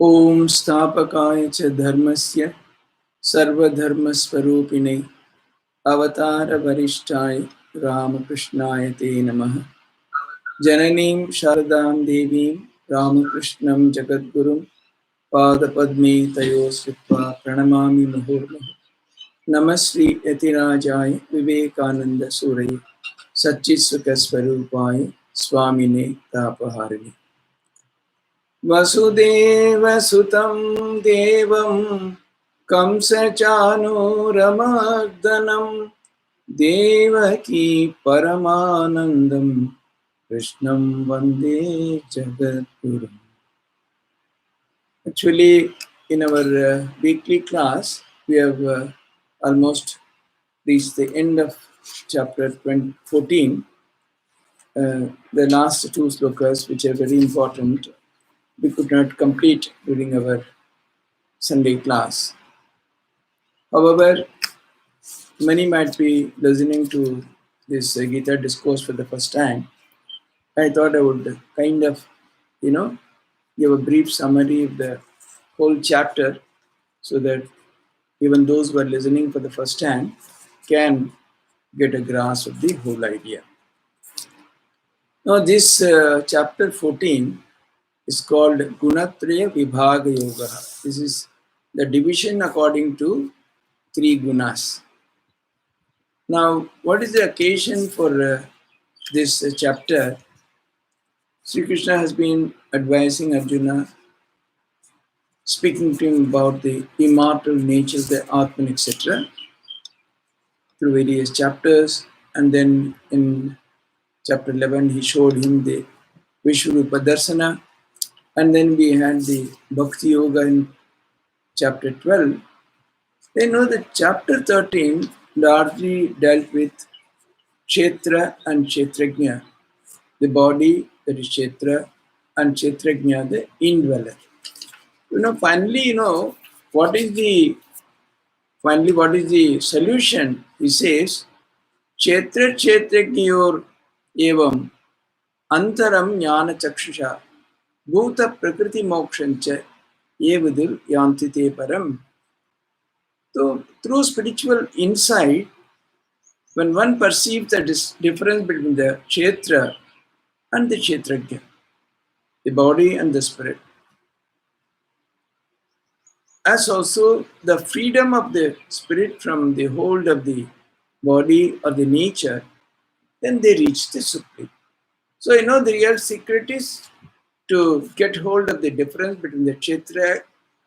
Om Stapakaya cha dharmasya sarvadharmasvarupine avatara varishthaya Ramakrishnaya te namaha. Jananim Sharadam Devim Ramakrishnam Jagadgurum Padapadme Tayo Sritva Pranamami Muhurmuhu. Namasri Yatirajaya Vivekananda Suraye Satchitsukasvarupaya Swamine Tapaharini. Vasudeva Sutam Devam Kamsachanuramardanam Devaki Paramanandam Krishnam Vande Jagadgurum. Actually, in our weekly class, we have almost reached the end of chapter 14. The last two slokas, which are very important, we could not complete during our Sunday class. However, many might be listening to this Gita discourse for the first time. I thought I would kind of, give a brief summary of the whole chapter so that even those who are listening for the first time can get a grasp of the whole idea. Now, this chapter 14 is called Gunatraya Vibhaga Yoga. This is the division according to three gunas. Now, what is the occasion for this chapter? Sri Krishna has been advising Arjuna, speaking to him about the immortal nature of the Atman, etc., through various chapters. And then in chapter 11, he showed him the Vishwarupa Darsana. And then we had the Bhakti Yoga in chapter 12. Then that chapter 13 largely dealt with Kshetra and Kshetrajna, the body, that is Kshetra, and Kshetrajna, the indweller. Finally, what is the solution? He says, Kshetra Kshetrajnyor evam antaram jnana chakshusha bhuta prakriti mokshancha evadir yantite param. So, through spiritual insight, when one perceives the difference between the Kshetra and the Kshetrajna, the body and the spirit, as also the freedom of the spirit from the hold of the body or the nature, then they reach the Supreme. So, the real secret is to get hold of the difference between the Kshetra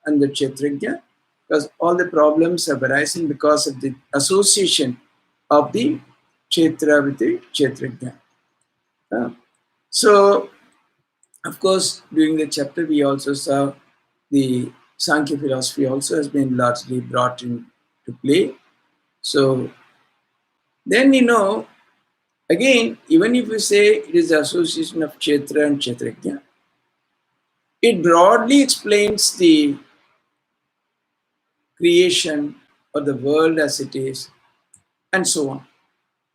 and the Kshetrajna, because all the problems are arising because of the association of the Kshetra with the Kshetrajna. So, of course, during the chapter, we also saw the Sankhya philosophy also has been largely brought into play. So, then, again, even if we say it is the association of Kshetra and Kshetrajna, it broadly explains the creation or the world as it is, and so on.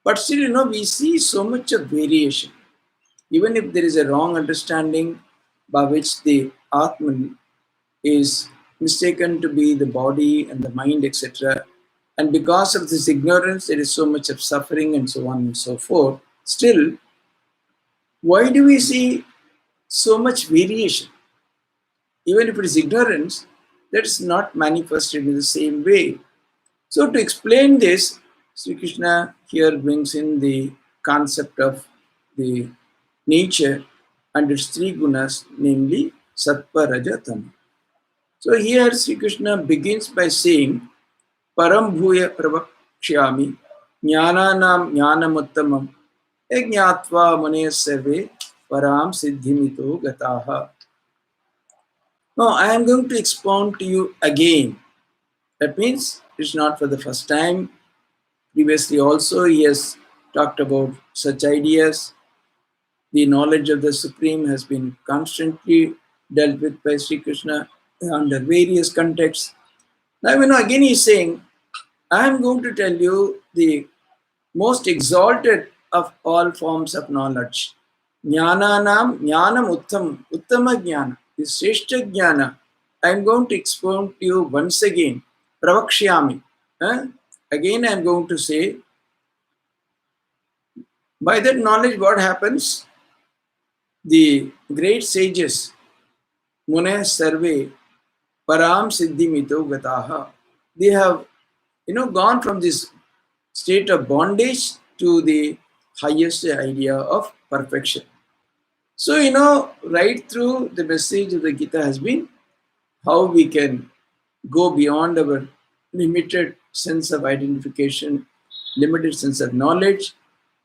But still, we see so much of variation. Even if there is a wrong understanding by which the Atman is mistaken to be the body and the mind, etc., and because of this ignorance, there is so much of suffering and so on and so forth. Still, why do we see so much variation? Even if it is ignorance, that is not manifested in the same way. So to explain this, Sri Krishna here brings in the concept of the nature and its three gunas, namely Sattva, Raja, Tama. So here Sri Krishna begins by saying, Param bhuya pravakshyami jnananam jnanamuttamam ejnatva mune sarve param siddhimito gataha. Now, I am going to expound to you again. That means it's not for the first time. Previously also he has talked about such ideas. The knowledge of the Supreme has been constantly dealt with by Sri Krishna under various contexts. Now, again he's saying, I am going to tell you the most exalted of all forms of knowledge. Jnananam jnanam uttama jnana. The Sreshta Jnana I am going to explain to you once again. Pravakshyami. Again, I am going to say, by that knowledge, what happens? The great sages, Munaya Sarve, Param Siddhimito Gataha, they have gone from this state of bondage to the highest idea of perfection. So, right through the message of the Gita has been how we can go beyond our limited sense of identification, limited sense of knowledge,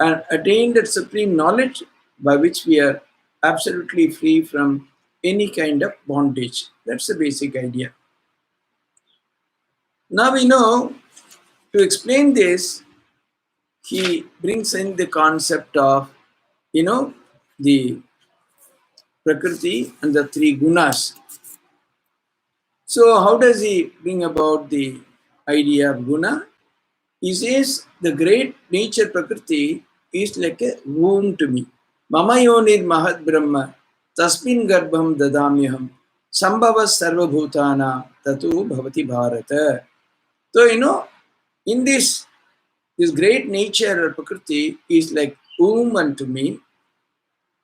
and attain that supreme knowledge by which we are absolutely free from any kind of bondage. That's the basic idea. Now we know, to explain this, he brings in the concept of, the Prakriti and the three Gunas. So how does he bring about the idea of Guna? He says the great nature Prakriti is like a womb to me. Mama yonir mahat brahma tasmin garbham dadamyaham sambhava sarva bhutana tatu bhavati bharata. So in this great nature of Prakriti is like womb unto me.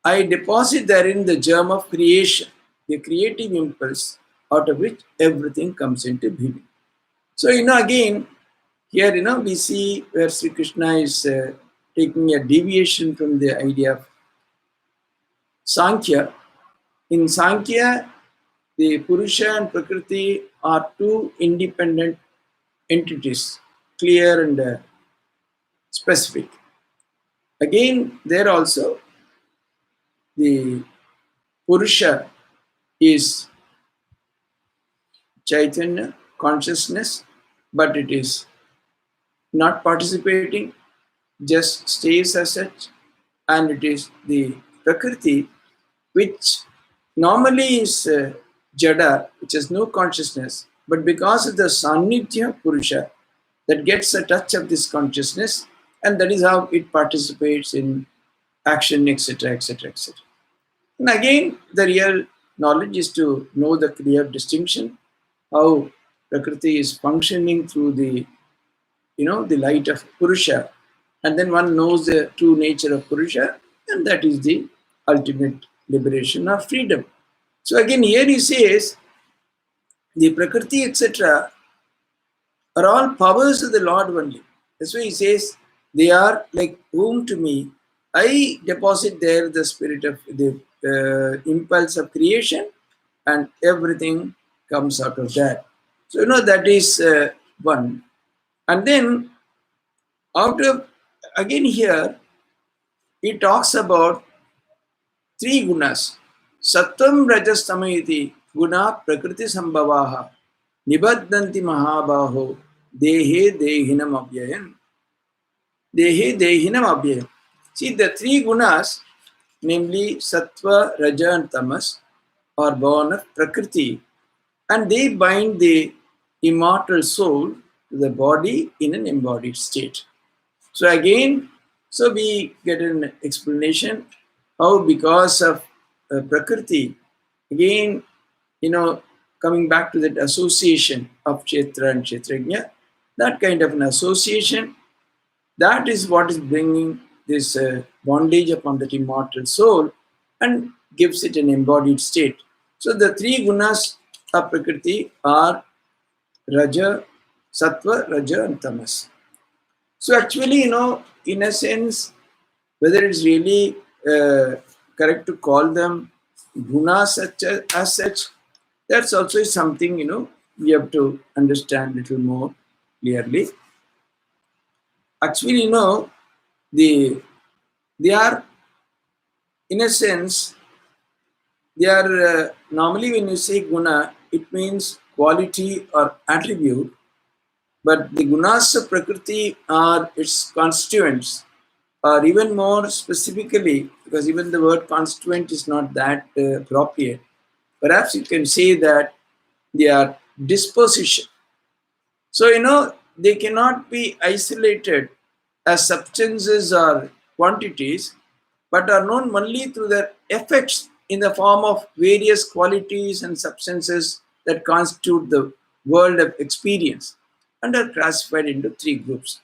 I deposit therein the germ of creation, the creative impulse out of which everything comes into being. So again, here we see where Sri Krishna is taking a deviation from the idea of Sankhya. In Sankhya, the Purusha and Prakriti are two independent entities, clear and specific. Again, there also, the Purusha is Chaitanya, consciousness, but it is not participating, just stays as such, and it is the Prakriti, which normally is Jada, which has no consciousness, but because of the Sannidhya Purusha, that gets a touch of this consciousness, and that is how it participates in action, etc., etc., etc. And again, the real knowledge is to know the clear distinction, how Prakriti is functioning through the light of Purusha, and then one knows the true nature of Purusha, and that is the ultimate liberation or freedom. So again, here he says, the Prakriti, etc., are all powers of the Lord only. That's why he says, they are like womb to me. I deposit there the spirit of the impulse of creation, and everything comes out of that. So that is one. And then out of, again here, he talks about three gunas. Sattvam rajas tamayiti guna prakriti sambhavaha nibaddanti mahabaho dehe dehinam abhyayam. Dehe dehinam abhyayam. See, the three gunas, namely sattva, raja and tamas, are born of prakriti, and they bind the immortal soul to the body in an embodied state. So again, we get an explanation how because of Prakriti, again, coming back to that association of Kshetra and Kshetrajna, that kind of an association, that is what is bringing this bondage upon that immortal soul and gives it an embodied state. So the three gunas of Prakriti are Raja, Sattva, Raja and Tamas. So actually, in a sense, whether it's really correct to call them gunas as such, that's also something, we have to understand a little more clearly. Actually, they are, in a sense, they are normally when you say guna, it means quality or attribute, but the gunas of Prakriti are its constituents, or even more specifically, because even the word constituent is not that appropriate, perhaps you can say that they are disposition. So, they cannot be isolated as substances or quantities, but are known only through their effects in the form of various qualities and substances that constitute the world of experience and are classified into three groups.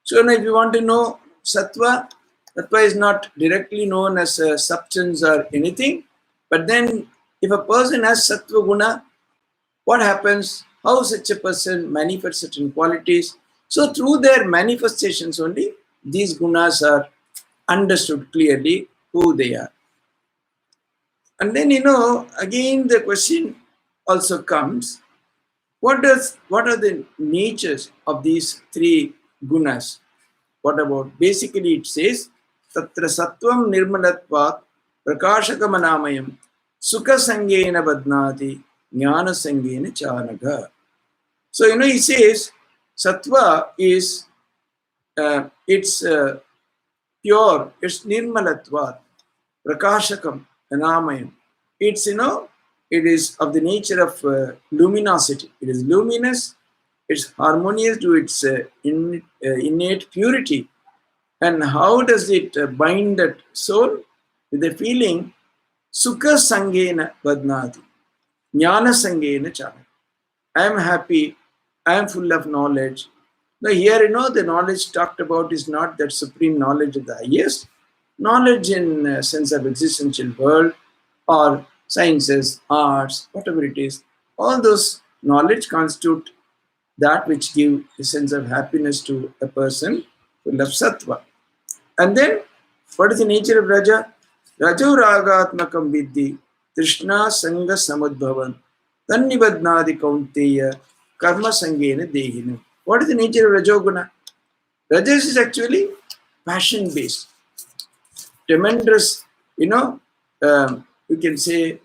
So now if you want to know sattva, sattva is not directly known as a substance or anything, but then if a person has sattva guna, what happens? How such a person manifests certain qualities? So through their manifestations only, these gunas are understood clearly who they are. And then, again the question also comes, what are the natures of these three gunas? What about? Basically it says, Tatra sattvam nirmalatvat prakashakamanāmayam sukha sangena badnāti jnana sangena chanaga. So, he says, sattva is, it's pure, it's nirmalatvat, prakashakam, anamayam. It's, it is of the nature of luminosity. It is luminous, it's harmonious to its innate purity. And how does it bind that soul? With the feeling, sukha sangena vadnati, jnana sangena chana. I am happy, I am full of knowledge. Now here, the knowledge talked about is not that supreme knowledge of the highest. Knowledge in sense of existential world or sciences, arts, whatever it is, all those knowledge constitute that which give a sense of happiness to a person full of sattva. And then, what is the nature of Raja? Rajo ragatmakam viddhi, Trishna sanga samudbhavan, tannibadnadi kaunteya, karma sangena dehinu. What is the nature of Rajoguna? Rajas is actually passion-based. Tremendous, you can say,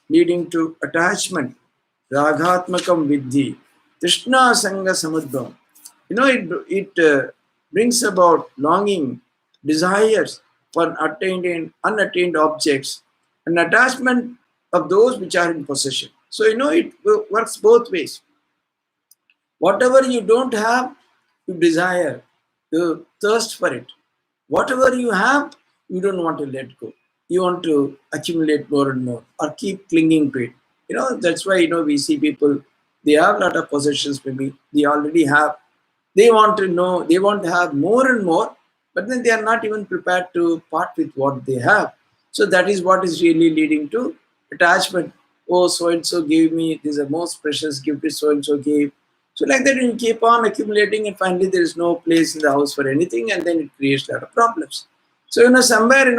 leading to attachment. Ragatmakam viddhi, Trishna sanga samudbhavam. It brings about longing, desires for attained and unattained objects, and attachment of those which are in possession. So, it works both ways. Whatever you don't have, you desire, you thirst for it. Whatever you have, you don't want to let go. You want to accumulate more and more or keep clinging to it. That's why, we see people, they have a lot of possessions, maybe they already have. They want to have more and more, but then they are not even prepared to part with what they have. So that is what is really leading to attachment. Oh, so-and-so gave me, this is the most precious gift so-and-so gave. So like that, you keep on accumulating and finally there is no place in the house for anything, and then it creates a lot of problems. So, somewhere,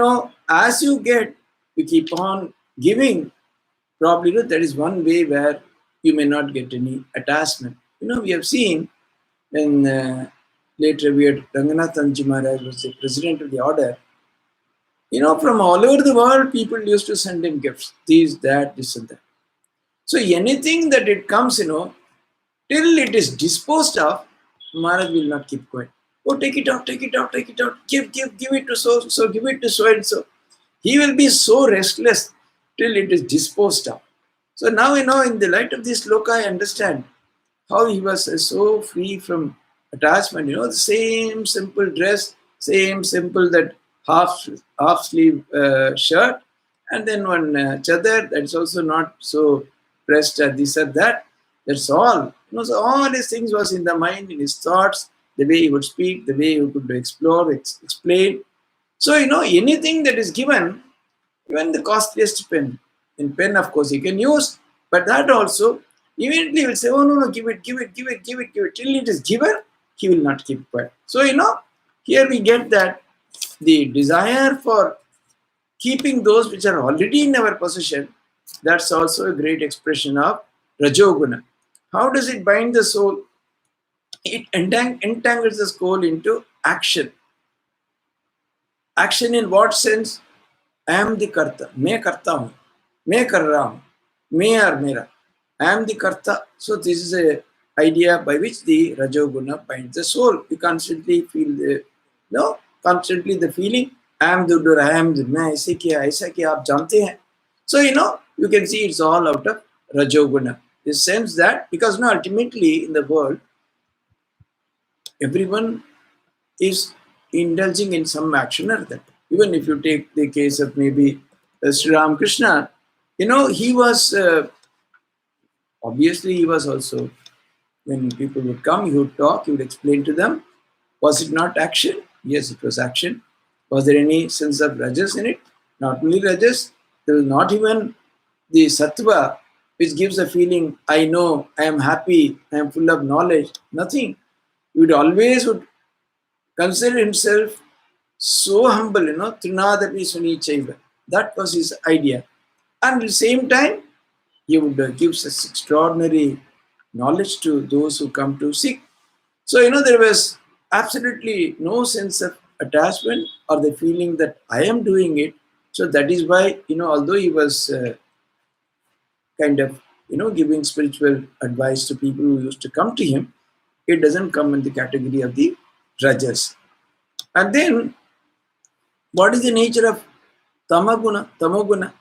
as you get, you keep on giving. Probably, that is one way where you may not get any attachment. We have seen when later we had Ranganathanji Maharaj was the president of the order. From all over the world, people used to send him gifts. These, that, this and that. So anything that it comes, till it is disposed of, Maharaj will not keep quiet. Oh, take it out, take it out, take it out. Give it to so, give it to so and so. He will be so restless till it is disposed of. So now, in the light of this loka, I understand how he was so free from attachment. The same simple dress, same simple that half sleeve shirt, and then one chadar that's also not so pressed at this or that. That's all. So all these things was in the mind, in his thoughts, the way he would speak, the way he could explore, explain. So, anything that is given, even the costliest pen. In pen, of course, he can use, but that also, immediately he will say, oh, no, give it. Till it is given, he will not keep quiet. So, here we get that the desire for keeping those which are already in our possession, that's also a great expression of Rajoguna. How does it bind the soul? It entangles the soul into action. Action in what sense? I am the karta. मैं करता हूँ. मैं कर रहा हूँ. मैं और मेरा. I am the karta. So this is a idea by which the Rajoguna binds the soul. You constantly feel constantly the feeling. I am the doer. I am the. मैं ऐसे किया आप जानते हैं. So you can see it's all out of Rajoguna. The sense that because ultimately in the world, everyone is indulging in some action or that. Even if you take the case of maybe Sri Ramakrishna, he was Obviously, he was also, when people would come, he would talk, he would explain to them. Was it not action? Yes, it was action. Was there any sense of rajas in it? Not only rajas, there was not even the sattva, which gives a feeling, I know, I am happy, I am full of knowledge. Nothing. He would always would consider himself so humble, Trinadapi Sunichaiva. That was his idea. And at the same time, he would give such extraordinary knowledge to those who come to seek. So, there was absolutely no sense of attachment or the feeling that I am doing it. So that is why, although he was kind of, giving spiritual advice to people who used to come to him, it doesn't come in the category of the rajas. And then, what is the nature of Tamo-Guna? Tamo-Guna.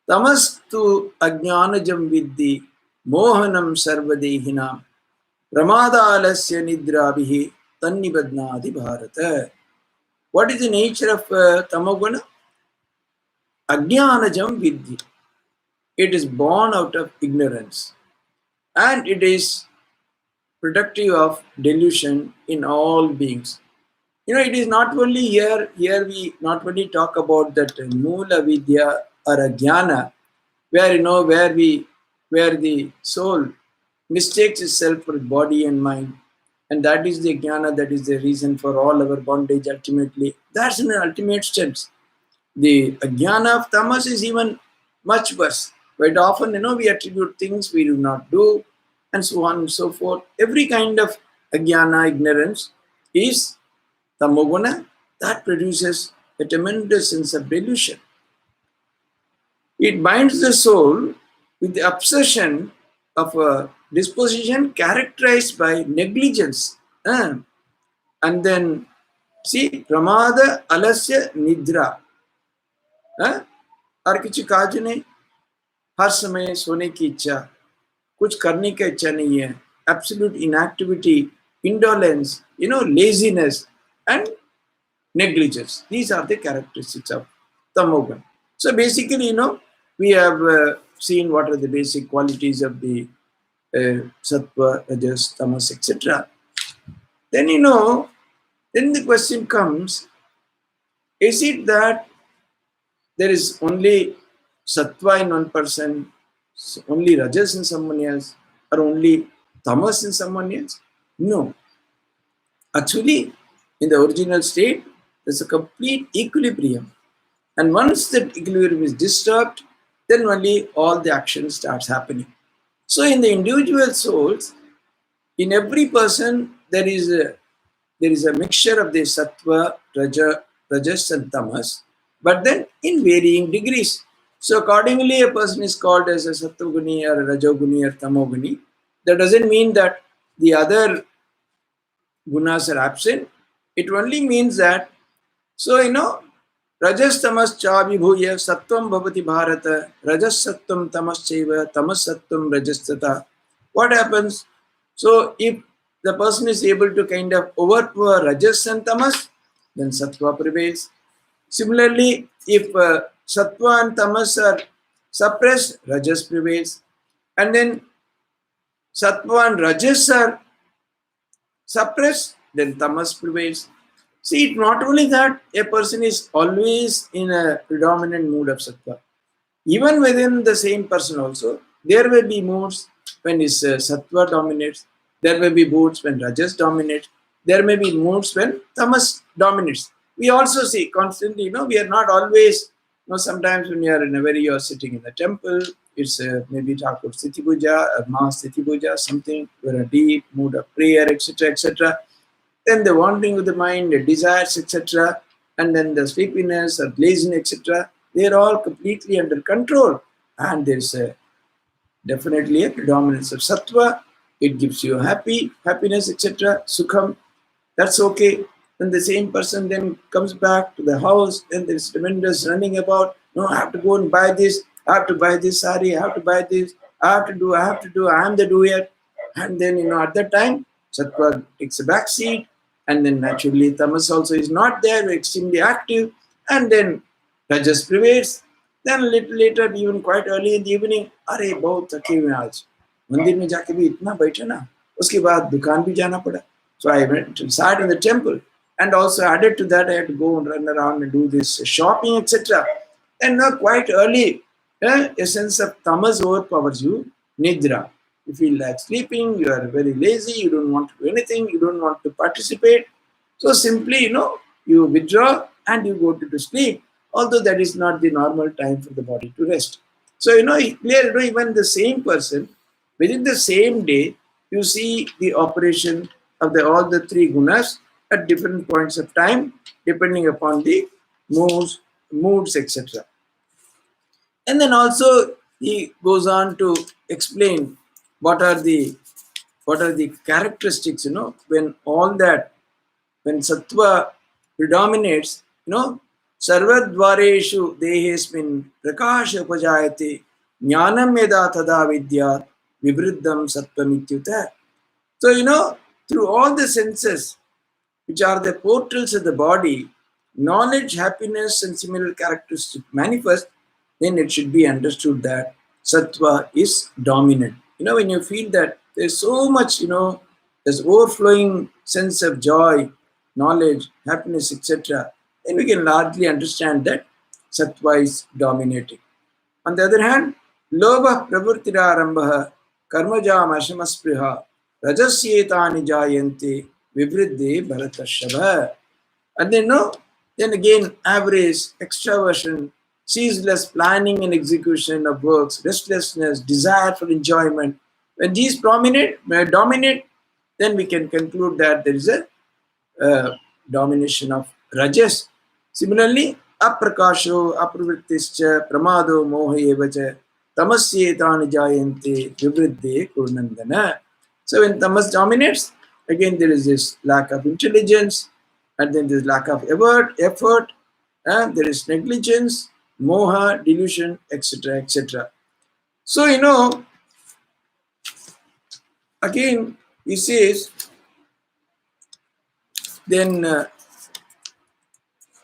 Tamastu ajnanajam viddhi mohanam sarvadehinam Ramadalasya nidrabhihi tannibadnadi bharata. What is the nature of Tamo-Guna? Ajnanajam viddhi. It is born out of ignorance. And it is productive of delusion in all beings. It is not only here we not only talk about that Mula Vidya or Ajnana, where the soul mistakes itself for body and mind. And that is the Jnana, that is the reason for all our bondage ultimately. That's in an ultimate sense. The Jnana of Tamas is even much worse. Quite often, we attribute things we do not do, and so on and so forth. Every kind of Jnana, ignorance, is Tamo-Guna. That produces a tremendous sense of delusion. It binds the soul with the obsession of a disposition characterized by negligence. And then, see, Pramada Alasya Nidra. और किसी काज नहीं, हर समय सोने की इच्छा, कुछ करने की इच्छा नहीं है, absolute inactivity, indolence, laziness and negligence. These are the characteristics of Tamo-Guna. So basically, we have seen what are the basic qualities of the Sattva, Rajas, Tamas, etc. Then, then the question comes, is it that there is only Sattva in one person, only Rajas in someone else, or only Tamas in someone else? No. Actually, in the original state, there's a complete equilibrium. And once that equilibrium is disturbed, then only all the action starts happening. So in the individual souls, in every person, there is a mixture of the Sattva, Rajas and Tamas, but then in varying degrees. So accordingly, a person is called as a Sattva-guni or a Rajoguni or Tamo-guni. That doesn't mean that the other gunas are absent. It only means that, so Rajas tamas cha vibhuya sattvam bhavati bharata, Rajas sattvam tamas chaiva, tamas sattvam rajastata. What happens? So if the person is able to kind of overpower Rajas and Tamas, then Sattva prevails. Similarly, if Sattva and Tamas are suppressed, Rajas prevails. And then Sattva and Rajas are suppressed, then Tamas prevails. See, not only that, a person is always in a predominant mood of Sattva. Even within the same person also, there will be moods when his Sattva dominates. There may be moods when Rajas dominates. There may be moods when Tamas dominates. We also see constantly, we are not always, sometimes when you're sitting in the temple, it's maybe Thakur Sthiti Puja, or Ma Sthiti Puja, something, we're a deep mood of prayer, etc., etc. Then the wandering of the mind, the desires, etc., and then the sleepiness or laziness, etc., they're all completely under control. And there's definitely a predominance of Sattva. It gives you happiness, etc., Sukham. That's okay. Then the same person then comes back to the house, and there's tremendous running about. No, I have to go and buy this. I have to buy this sari. I have to buy this. I have to do. I am the doer. And then, at that time, Sattva takes a back seat. And then naturally, Tamas also is not there, we're extremely active. And then Rajas prevails. Then a little later, even quite early in the evening, Are, bahut thake hue aaj. मंदिर में जाके भी इतना बैठे ना, उसके बाद दुकान भी जाना पड़ा. So I went to sat in the temple, and also added to that I had to go and run around and do this shopping, etc. And now quite early, a sense of tamas overpowers you, nidra. You feel like sleeping, you are very lazy, you don't want to do anything, you don't want to participate. So simply, you withdraw and you go to sleep, although that is not the normal time for the body to rest. So, clear, even the same person, within the same day, you see the operation of all the three gunas at different points of time, depending upon the moods, etc. And then also he goes on to explain what are the characteristics, when all that, when sattva predominates, sarvadvareshu dehesmin prakasha upajayate jnanam yada tada vidya vivriddham sattvam ityuta. So, through all the senses, which are the portals of the body, knowledge, happiness, and similar characteristics manifest, then it should be understood that sattva is dominant. When you feel that there's so much, there's overflowing sense of joy, knowledge, happiness, etc., then we can largely understand that sattva is dominating. On the other hand, lobha pravurtirarambha karmajam ashamaspriha rajasyetani jayante vivriddhe bharatashabha. And then again, avarice, extraversion, ceaseless planning and execution of works, restlessness, desire for enjoyment. When these dominate, then we can conclude that there is a domination of rajas. Similarly, aprakasho, aprivrittischa, pramado, moha evacha, tamasyetani jayante, vivriddhe kurnandana. So when tamas dominates, again there is this lack of intelligence, and then there is lack of effort, and there is negligence, moha, delusion, etc., etc. So, again he says, then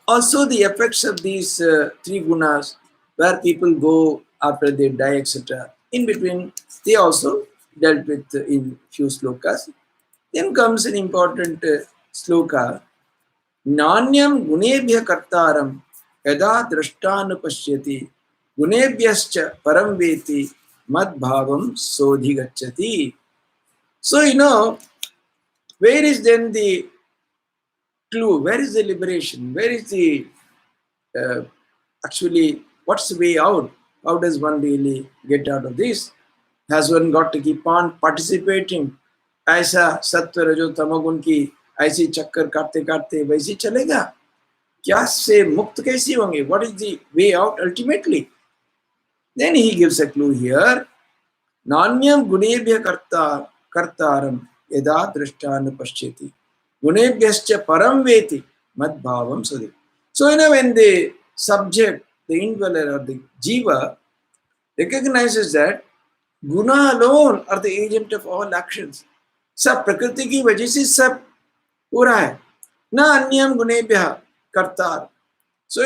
also the effects of these three gunas, where people go after they die, etc. In between, they also dealt with in few slokas. Then comes an important sloka. Nanyam gunebhya kartaram yada drashtanupashyati gunebhyascha param veti mad bhavam sodhi gacchati. So, where is then the clue? Where is the liberation? Where is the actually, what's the way out? How does one really get out of this? Has one got to keep on participating? ऐसा सत्व रजो तमोगुण की ऐसी चक्कर काटते काटते वैसे चलेगा? क्या से मुक्त कैसे होंगे? What is the way out ultimately? Then he gives a clue here. Nanyam gunebhya kartaram yada drishtana pascheti gunebhyascha param veti mad bhavam sudhi. So, when the subject, the indweller or the jiva, recognizes that guna alone are the agent of all actions. सब प्रकृति की वजह से सब हो रहा है, न अन्यम गुणेभ्यः कर्तार. So,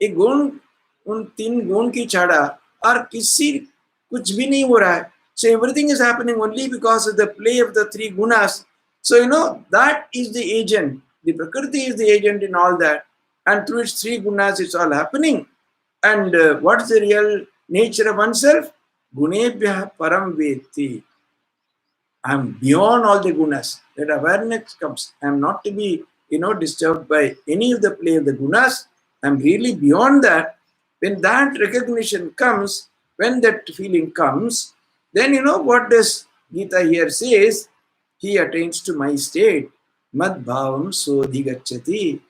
एक गुण, उन तीन गुण की छाड़ा और किसी कुछ भी नहीं हो रहा है. So everything is happening only because of the play of the three gunas. So, that is the agent. The prakriti is the agent in all that, and through its three gunas it's all happening. And what is the real nature of oneself? Gunebhyah param veti. I am beyond all the gunas. That awareness comes. I am not to be, disturbed by any of the play of the gunas. I am really beyond that. When that recognition comes, when that feeling comes, then what does Gita here says? He attains to my state. Mad bhavam sodhi gacchati.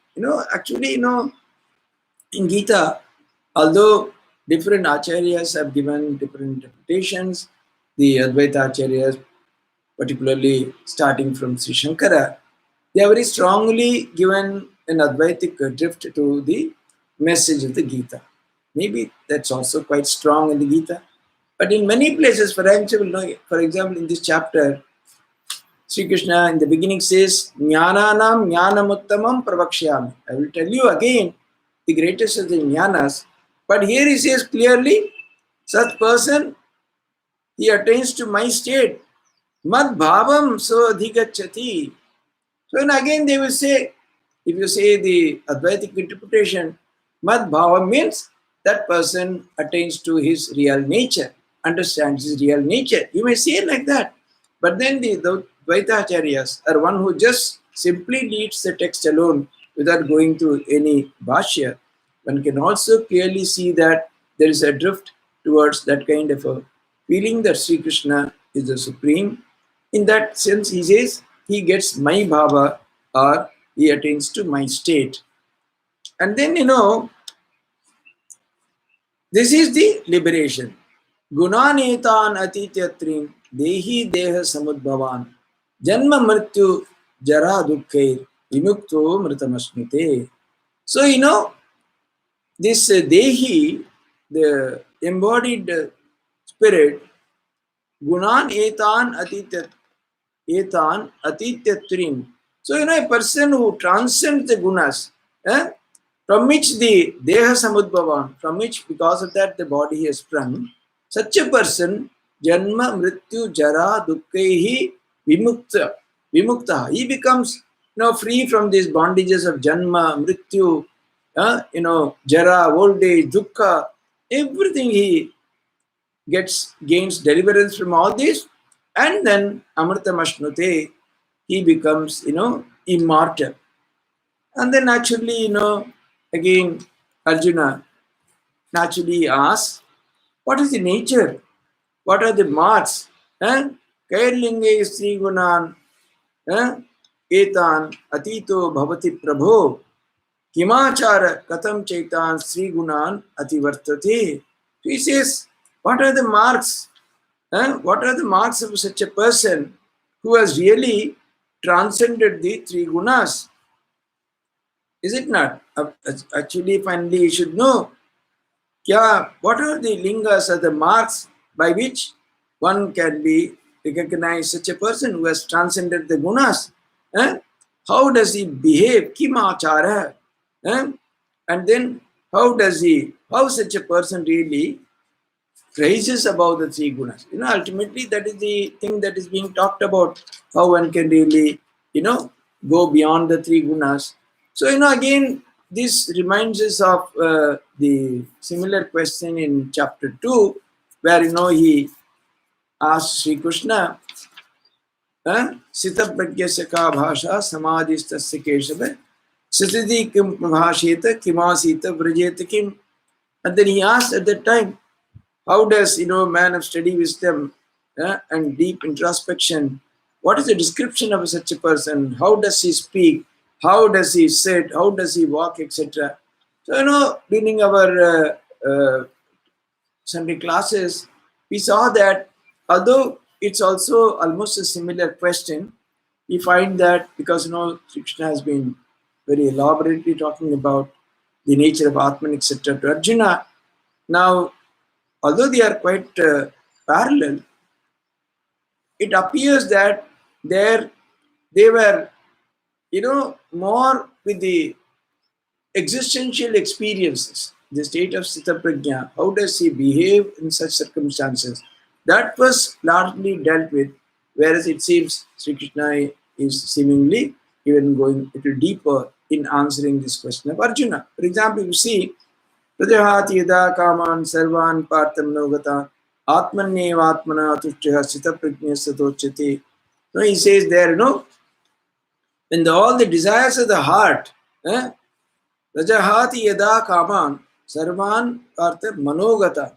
Actually, in Gita, although different acharyas have given different interpretations, the Advaita acharyas, particularly starting from Sri Shankara, they have very strongly given an Advaitic drift to the message of the Gita. Maybe that's also quite strong in the Gita. But in many places, for example, in this chapter, Sri Krishna in the beginning says, Jnananam jnanamuttamam pravakshyami. I will tell you again the greatest of the jnanas. But here he says clearly, such person, he attains to my state. Mad bhavam so adhigachati. So and again they will say, if you say the Advaitic interpretation, Mad bhava means that person attains to his real nature, understands his real nature. You may say it like that. But then the Dvaitacharyas are one who just simply reads the text alone without going through any bhashya. One can also clearly see that there is a drift towards that kind of a feeling that Sri Krishna is the supreme. In that sense, he says he gets my bhava or he attains to my state. And then, this is the liberation. Gunanetan atityatrim dehi deha samudbhavan janma mrityu jara dukkhe vimukto mritamasmite. So, this dehi, the embodied spirit, gunan etan atityatrim. So, a person who transcends the gunas, from which the deha samudbhavan, from which because of that the body has sprung, such a person, janma mrityu jara dukkhehi vimukta. He becomes free from these bondages of janma, mrityu, jara, old age, dukkha, everything he gains deliverance from all this, and then amrita mashnute, he becomes, immortal. And then naturally, again, Arjuna naturally asks, what is the nature? What are the marks? Kairlinge Sri Gunan Etan Atito Bhavati Prabho Kimachara Katam Chaitan Sri Gunan Ativartate. So he says, what are the marks? What are the marks of such a person who has really transcended the three gunas? Is it not? Actually, finally, you should know. What are the lingas or the marks by which one can be recognized such a person who has transcended the gunas? How does he behave? Kimachara. And then how such a person really rises above the three gunas? Ultimately that is the thing that is being talked about, how one can really, go beyond the three gunas. So, again, this reminds us of the similar question in chapter 2, where, he asked Sri Krishna, Sita pragyasya ka bhasha samadhistasya keshava sithiti kim bhasheta kimasita vrajeta kim. And then he asked at that time, how does, man of steady wisdom and deep introspection, what is the description of such a person? How does he speak? How does he sit? How does he walk, etc.? So, during our Sunday classes, we saw that although it's also almost a similar question, we find that because, Sri Krishna has been very elaborately talking about the nature of Atman, etc. to Arjuna. Now, although they are quite parallel, it appears that they were, more with the existential experiences, the state of Sthita Prajna. How does he behave in such circumstances? That was largely dealt with, whereas it seems Sri Krishna is seemingly even going a little deeper in answering this question of Arjuna. For example, you see, Rajahati yada kaman sarvan partam nogata atmannev atmana tushtiha Sthita Prajna satochati. So he says there, when all the desires of the heart, Rajahati yada kaman sarvan partam manogata,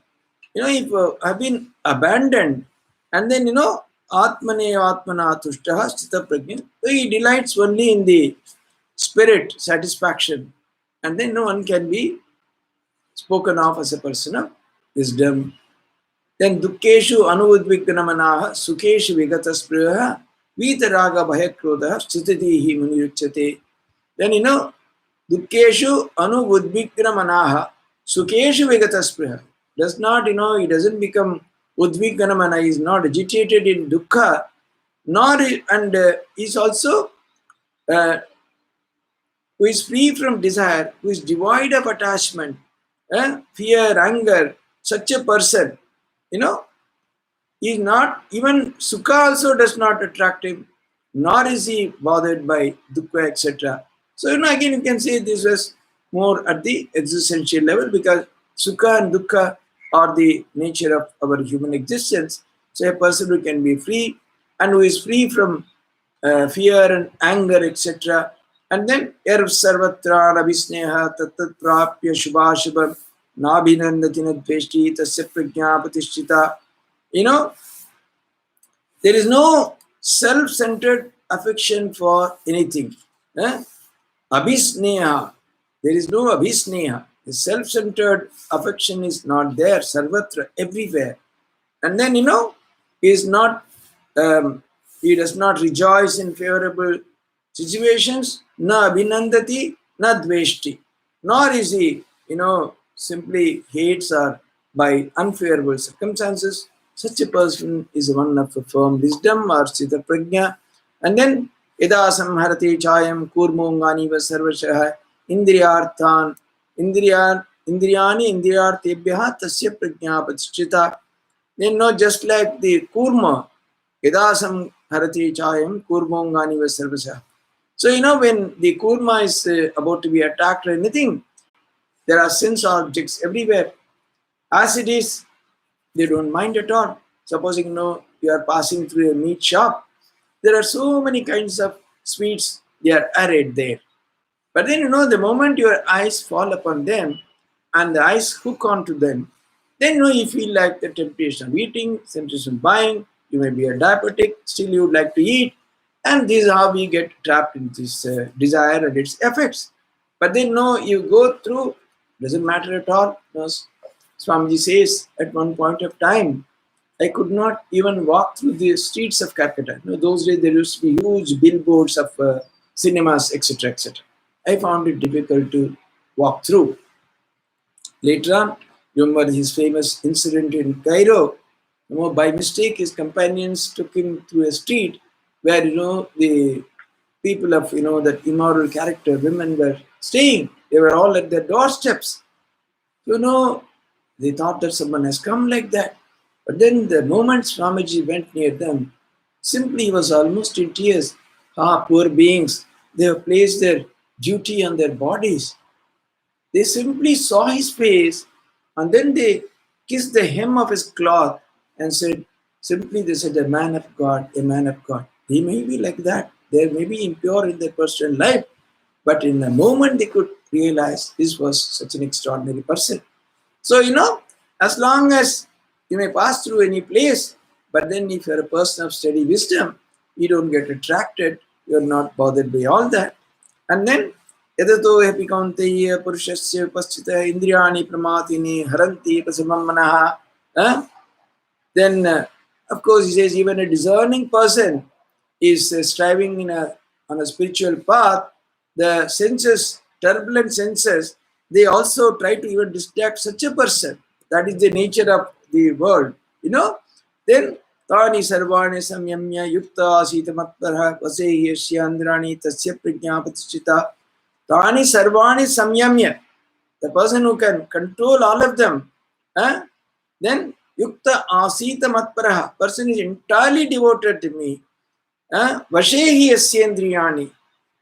if have been abandoned, and then, atmane atmana tushtaha sthita prajna, so he delights only in the spirit satisfaction, and then no one can be spoken of as a person of wisdom. Then dukkeshu anuvudvignamanaha sukeshu vigataspriyaha vitaraga bhayakrodha sthitihi muniyuchyate. Then, dukkeshu anuvudvignamanaha sukeshu vigataspriyaha. Does not, he doesn't become udviganamana, he is not agitated in dukkha, nor, and is also who is free from desire, who is devoid of attachment, fear, anger. Such a person, He is not, even Sukha also does not attract him, nor is he bothered by Dukkha, etc. So, again you can say this was more at the existential level, because Sukha and Dukkha are the nature of our human existence. So a person who can be free and who is free from fear and anger, etc. And then Erv Sarvatra Abhisneha Tatat Prapya Shubhashubham Nabhinandatina Dveshti Tasya Prajna Patishtita. There is no self-centered affection for anything. Abhisneha. There is no abhisneha. The self-centered affection is not there. Sarvatra, everywhere. And then, he is not, he does not rejoice in favorable situations. Na abhinandati, na dveshti. Nor is he, simply hates or by unfavorable circumstances. Such a person is one of a firm wisdom or sthita prajna. And then, yada samharati chayam kurmongani va sarvashah indriyarthan indriyani indriyartebhyaha tasya prajna patishtita. Then, just like the kurma, yadasam harati chayam kurmongani va sarvashah. So, when the kurma is about to be attacked or anything, there are sense objects everywhere. As it is, they don't mind at all. Supposing, you are passing through a meat shop, there are so many kinds of sweets, they are arrayed there. But then, the moment your eyes fall upon them and the eyes hook onto them, then, you feel like the temptation of eating, temptation of buying. You may be a diabetic, still you would like to eat. And this is how we get trapped in this desire and its effects. But then, you go through, doesn't matter at all. Swamiji says, at one point of time, I could not even walk through the streets of Calcutta. Those days there used to be huge billboards of cinemas, etc., etc. I found it difficult to walk through. Later on, remember his famous incident in Cairo. By mistake, his companions took him through a street where the people of that immoral character, women, were staying. They were all at their doorsteps. They thought that someone has come like that. But then the moment Swamiji went near them, simply he was almost in tears. Poor beings, they have placed their duty on their bodies. They simply saw his face and then they kissed the hem of his cloth and said, they said, a man of God, a man of God. He may be like that. They may be impure in their personal life. But in a moment they could realize this was such an extraordinary person. So, as long as you may pass through any place, but then if you're a person of steady wisdom, you don't get attracted, you're not bothered by all that. And then, yadato hepi kaunteya purushasya upasthita indriyani pramatini haranti pasamam manaha. Then, of course, he says even a discerning person is striving on a spiritual path. The senses, turbulent senses, they also try to even distract such a person. That is the nature of the world. Then Tani Sarvani Samyamya Yukta Asita Matparha Vasehi Yashyandrani Tasya Prajna Patishtita. Tani Sarvani Samyamya. The person who can control all of them. Then Yukta Asita Matparha. Person is entirely devoted to me. Vasehi Yashyandriyani.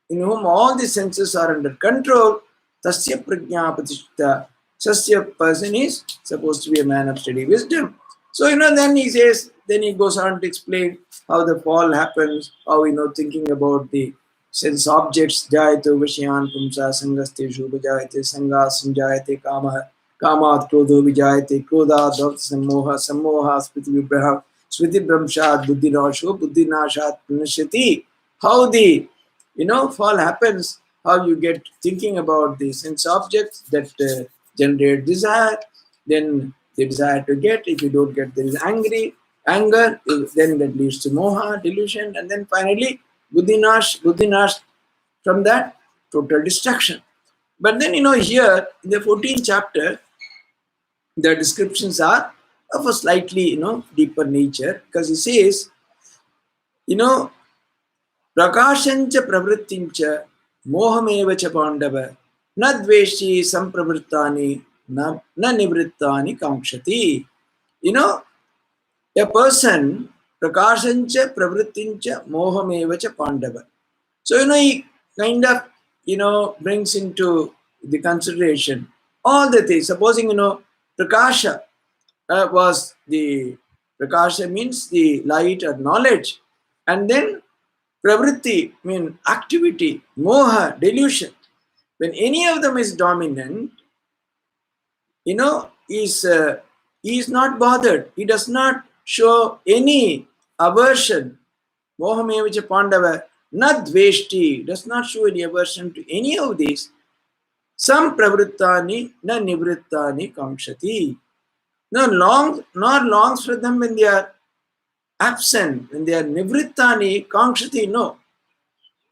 In whom all the senses are under control. Tasya Prajna Patishtita. Such a person is supposed to be a man of steady wisdom. So, then he says, then he goes on to explain how the fall happens, how, thinking about the sense objects, jayato vishyan pumsa sangasteshu vijayate sangas sanjayate kamat krodho vijayate krodha dhavat sammoha sammoha smriti brahmshat buddhinasho buddhinashat punashyati. How the, fall happens, how you get thinking about the sense objects that generate desire, then the desire to get, if you don't get, there is anger, then that leads to moha, delusion, and then finally buddhinash, from that, total destruction. But then, here in the 14th chapter, the descriptions are of a slightly, deeper nature, because he says, prakashancha pravrittincha mohamevacha pandava na dveshi sampravrittani na nivrittani kamshati. A person, prakashancha, pravrittincha, mohamevacha pandava. So, he kind of, brings into the consideration all the things. Supposing, prakasha was the, prakasha means the light or knowledge. And then pravritti means activity, moha, delusion. When any of them is dominant, he is not bothered. He does not show any aversion. Mohamevacha Pandava, not dveshti, does not show any aversion to any of these. Some pravrittani, na nivrittani kamshati. No, not longs for them when they are absent, when they are nivrittani kamshati, no.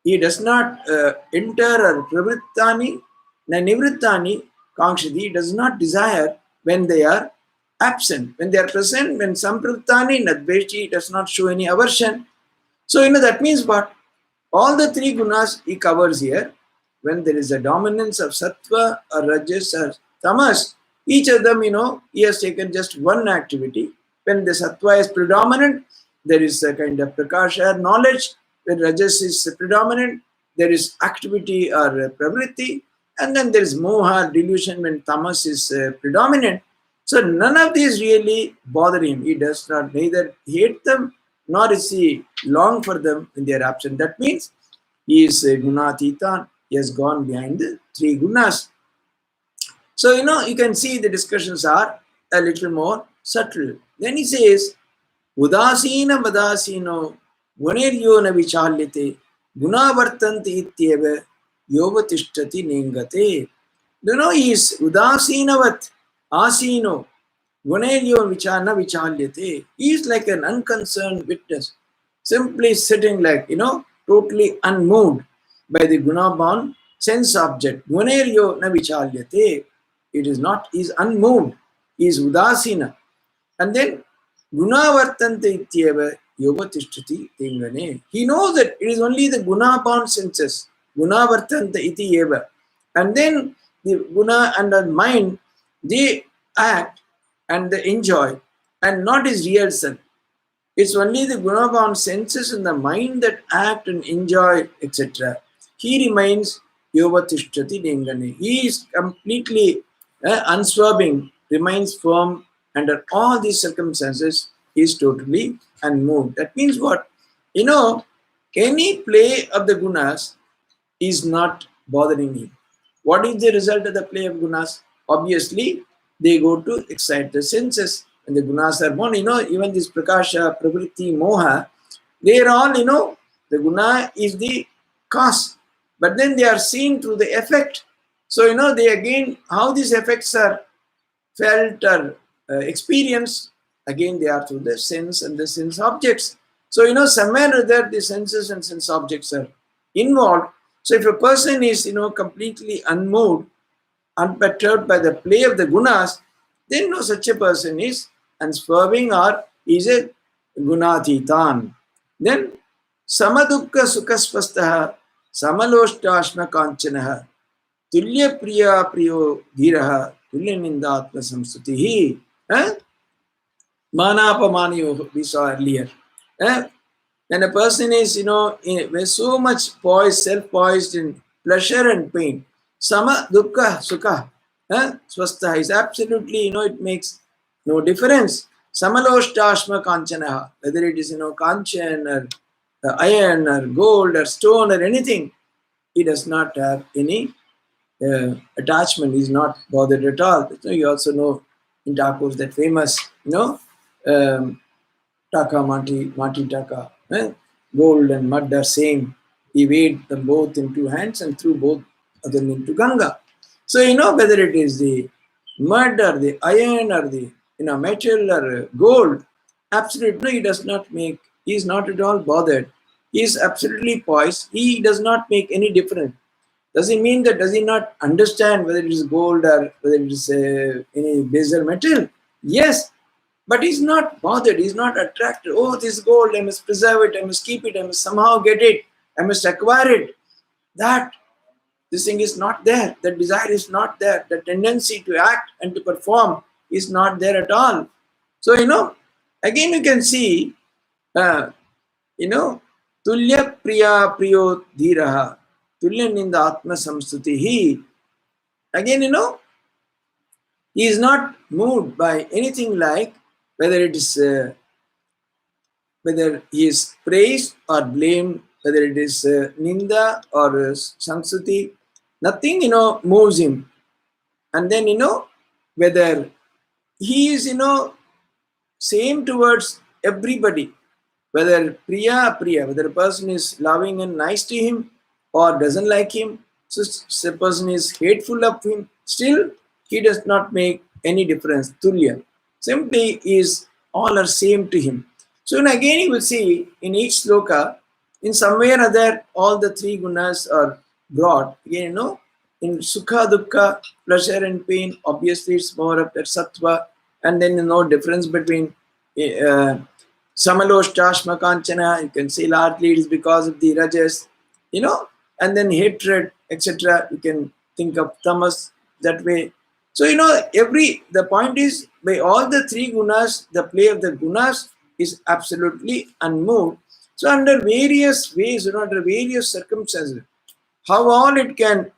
He does not enter or pravrittani, na nivrittani kamshati, he does not desire when they are absent. When they are present, when some pravrittani, na dveshti, does not show any aversion. So, that means what? All the three gunas he covers here. When there is a dominance of sattva or rajas or tamas, each of them, he has taken just one activity. When the sattva is predominant, there is a kind of prakasha, knowledge. When rajas is predominant, there is activity or pravritti. And then there is moha, delusion, when tamas is predominant. So none of these really bother him. He does not neither hate them, nor is he long for them when they are absent. That means he is gunatitan. He has gone behind the three gunas. So, you can see the discussions are a little more subtle. Then he says, Udasina vadasino guniryo na vichalyate gunavartanti ityeva yovatishtati nengate. He is udasinavat asino guniryo vichana vichalyate. He is like an unconcerned witness, simply sitting like, totally unmoved by the guna-born sense object. Guneryo na vichalyate. It is not, he is unmoved. He is udasina. And then gunavartante ityeva yogatishtati tengane. He knows that it is only the guna-born senses. Gunavartante iti eva. And then the guna and the mind, they act and they enjoy, and not his real self. It's only the guna-born senses and the mind that act and enjoy, etc. He remains yovatishtati dengane. He is completely unswerving, remains firm under all these circumstances. He is totally unmoved. That means what? Any play of the gunas is not bothering him. What is the result of the play of gunas? Obviously, they go to excite the senses. And the gunas are born, even this prakasha, pravritti, moha, they are all, the guna is the cause. But then they are seen through the effect. So, they again, how these effects are felt or experienced, again, they are through the sense and the sense objects. So, somewhere or other, the senses and sense objects are involved. So, if a person is, completely unmoved, unperturbed by the play of the gunas, then no such a person is unswerving or is a gunatitan. Then samadukka sukaspastaha samaloshtasma kanchanaha tulya priya priyo dhiraha tulya nindatma samstutihi. Manapamaniyo, we saw earlier. When a person is, with so much poised, self-poised in pleasure and pain, sama dukkha sukha, swastha is absolutely, it makes no difference. Samaloshtasma kanchanaha, whether it is, kanchan or iron or gold or stone or anything, he does not have any attachment. He is not bothered at all. So you also know in Thakur's that famous, taka mati taka, gold and mud are same. He weighed them both in two hands and threw both of them into Ganga. So whether it is the mud or the iron or the metal or gold, absolutely he does not make. He is not at all bothered. He is absolutely poised. He does not make any difference. Does it mean that does he not understand whether it is gold or whether it is any baser metal? Yes, but he's not bothered. He's not attracted. Oh, this gold, I must preserve it. I must keep it. I must somehow get it. I must acquire it. That this thing is not there. The desire is not there. The tendency to act and to perform is not there at all. So, Again, you can see, Tulya Priya Priyo Dhiraha, Tulya Ninda Atma Samstuti. Again, he is not moved by anything like whether it is whether he is praised or blamed, whether it is ninda or samstuti, nothing moves him. And then whether he is same towards everybody, whether priya priya, whether a person is loving and nice to him or doesn't like him, so a person is hateful of him, still he does not make any difference. Tulya simply is all are same to him. So and again you will see in each sloka, in some way or other, all the three gunas are brought. Again, in sukha dukkha, pleasure and pain, obviously it's more of that sattva, and then difference between Samaloshtasma Kanchana, you can say largely it is because of the rajas, and then hatred, etc. You can think of tamas that way. So, the point is, by all the three gunas, the play of the gunas is absolutely unmoved. So, under various ways, under various circumstances, how all it can,